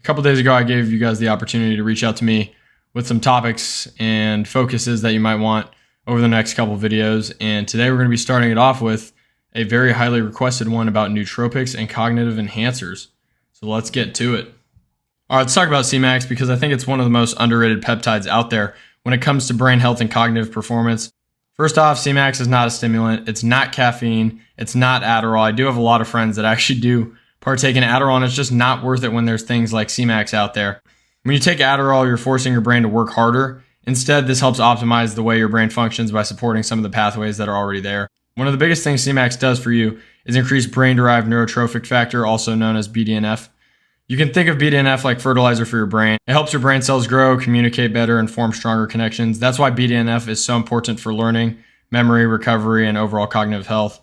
couple days ago, I gave you guys the opportunity to reach out to me with some topics and focuses that you might want over the next couple videos. And today we're going to be starting it off with a very highly requested one about nootropics and cognitive enhancers. So let's get to it. All right, let's talk about C-Max because I think it's one of the most underrated peptides out there when it comes to brain health and cognitive performance. First off, C-Max is not a stimulant. It's not caffeine. It's not Adderall. I do have a lot of friends that actually do partake in Adderall, and it's just not worth it when there's things like C-Max out there. When you take Adderall, you're forcing your brain to work harder. Instead, this helps optimize the way your brain functions by supporting some of the pathways that are already there. One of the biggest things C-Max does for you is increase brain-derived neurotrophic factor, also known as BDNF. You can think of BDNF like fertilizer for your brain. It helps your brain cells grow, communicate better, and form stronger connections. That's why BDNF is so important for learning, memory, recovery, and overall cognitive health.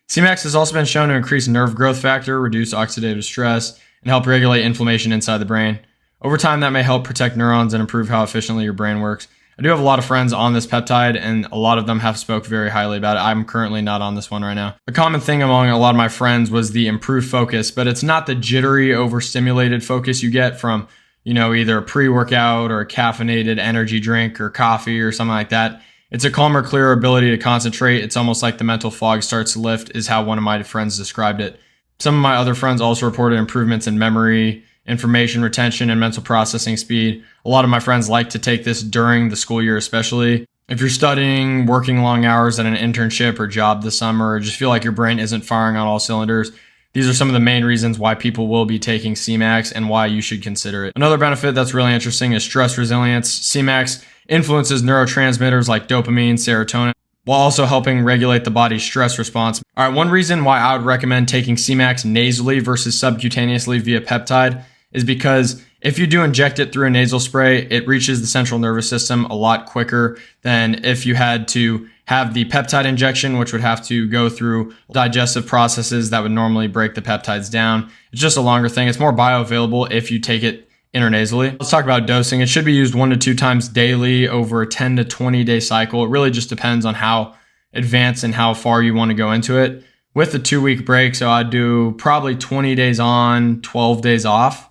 C-Max has also been shown to increase nerve growth factor, reduce oxidative stress, and help regulate inflammation inside the brain. Over time, that may help protect neurons and improve how efficiently your brain works. I do have a lot of friends on this peptide, and a lot of them have spoke very highly about it. I'm currently not on this one right now. A common thing among a lot of my friends was the improved focus, but it's not the jittery, overstimulated focus you get from, either a pre-workout or a caffeinated energy drink or coffee or something like that. It's a calmer, clearer ability to concentrate. It's almost like the mental fog starts to lift, is how one of my friends described it. Some of my other friends also reported improvements in memory, information retention, and mental processing speed. A lot of my friends like to take this during the school year, especially if you're studying, working long hours at an internship or job this summer, or just feel like your brain isn't firing on all cylinders. These are some of the main reasons why people will be taking C-Max and why you should consider it. Another benefit that's really interesting is stress resilience. C-Max influences neurotransmitters like dopamine, serotonin, while also helping regulate the body's stress response. All right, one reason why I would recommend taking C-Max nasally versus subcutaneously via peptide is because if you do inject it through a nasal spray, it reaches the central nervous system a lot quicker than if you had to have the peptide injection, which would have to go through digestive processes that would normally break the peptides down. It's just a longer thing. It's more bioavailable if you take it intranasally. Let's talk about dosing. It should be used 1 to 2 times daily over a 10 to 20 day cycle. It really just depends on how advanced and how far you want to go into it. With the 2-week break, so I'd do probably 20 days on, 12 days off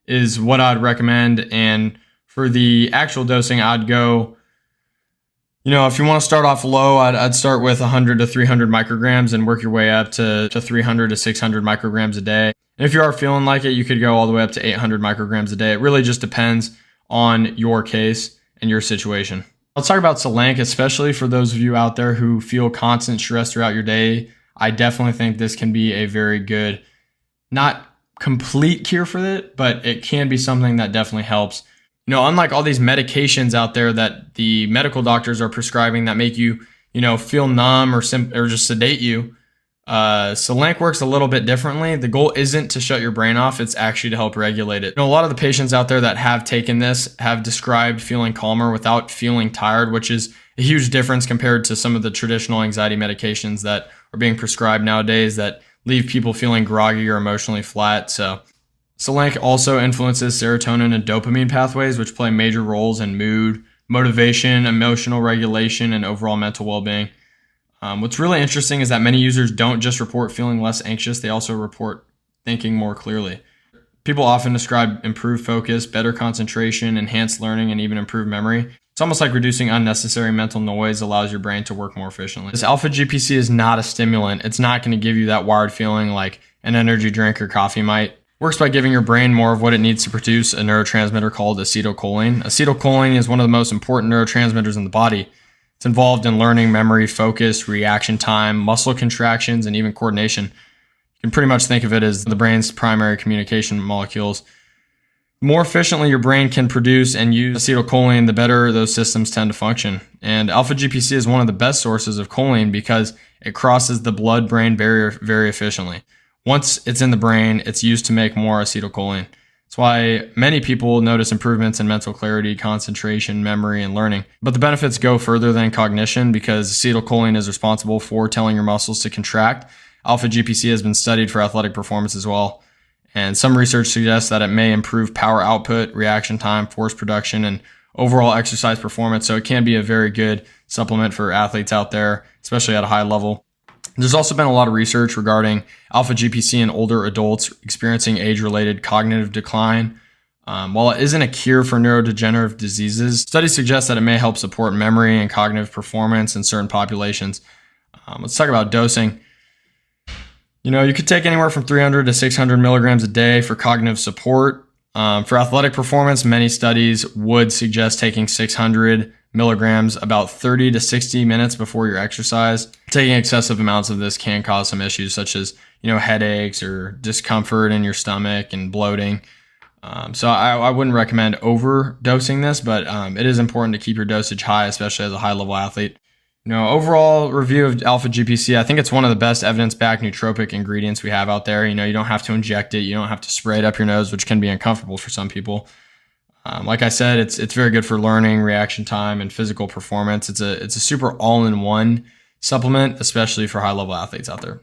is what I'd recommend. And for the actual dosing, I'd go, if you want to start off low, I'd start with 100 to 300 micrograms and work your way up to 300 to 600 micrograms a day. And if you are feeling like it, you could go all the way up to 800 micrograms a day. It really just depends on your case and your situation. Let's talk about Solank, especially for those of you out there who feel constant stress throughout your day. I definitely think this can be a very good, not complete cure for it, but it can be something that definitely helps. Unlike all these medications out there that the medical doctors are prescribing that make you, feel numb or just sedate you, Solank works a little bit differently. The goal isn't to shut your brain off. It's actually to help regulate it. A lot of the patients out there that have taken this have described feeling calmer without feeling tired, which is a huge difference compared to some of the traditional anxiety medications that are being prescribed nowadays that leave people feeling groggy or emotionally flat. So Solank also influences serotonin and dopamine pathways, which play major roles in mood, motivation, emotional regulation, and overall mental well-being. What's really interesting is that many users don't just report feeling less anxious, they also report thinking more clearly. People often describe improved focus, better concentration, enhanced learning, and even improved memory. It's almost like reducing unnecessary mental noise allows your brain to work more efficiently. This alpha GPC is not a stimulant. It's not going to give you that wired feeling like an energy drink or coffee might. It works by giving your brain more of what it needs to produce a neurotransmitter called acetylcholine. Acetylcholine is one of the most important neurotransmitters in the body. It's involved in learning, memory, focus, reaction time, muscle contractions, and even coordination. You can pretty much think of it as the brain's primary communication molecules. The more efficiently your brain can produce and use acetylcholine, the better those systems tend to function. And alpha GPC is one of the best sources of choline because it crosses the blood-brain barrier very efficiently. Once it's in the brain, it's used to make more acetylcholine. That's why many people notice improvements in mental clarity, concentration, memory, and learning. But the benefits go further than cognition because acetylcholine is responsible for telling your muscles to contract. Alpha GPC has been studied for athletic performance as well. And some research suggests that it may improve power output, reaction time, force production, and overall exercise performance. So it can be a very good supplement for athletes out there, especially at a high level. There's also been a lot of research regarding alpha GPC in older adults experiencing age-related cognitive decline. While it isn't a cure for neurodegenerative diseases, studies suggest that it may help support memory and cognitive performance in certain populations. Let's talk about dosing. You could take anywhere from 300 to 600 milligrams a day for cognitive support. For athletic performance, many studies would suggest taking 600 milligrams about 30 to 60 minutes before your exercise. Taking excessive amounts of this can cause some issues such as, headaches or discomfort in your stomach and bloating. So I wouldn't recommend overdosing this, but it is important to keep your dosage high, especially as a high-level athlete. Overall review of alpha GPC, I think it's one of the best evidence-backed nootropic ingredients we have out there. You don't have to inject it. You don't have to spray it up your nose, which can be uncomfortable for some people. Like I said, it's very good for learning, reaction time, and physical performance. It's a super all-in-one supplement, especially for high-level athletes out there.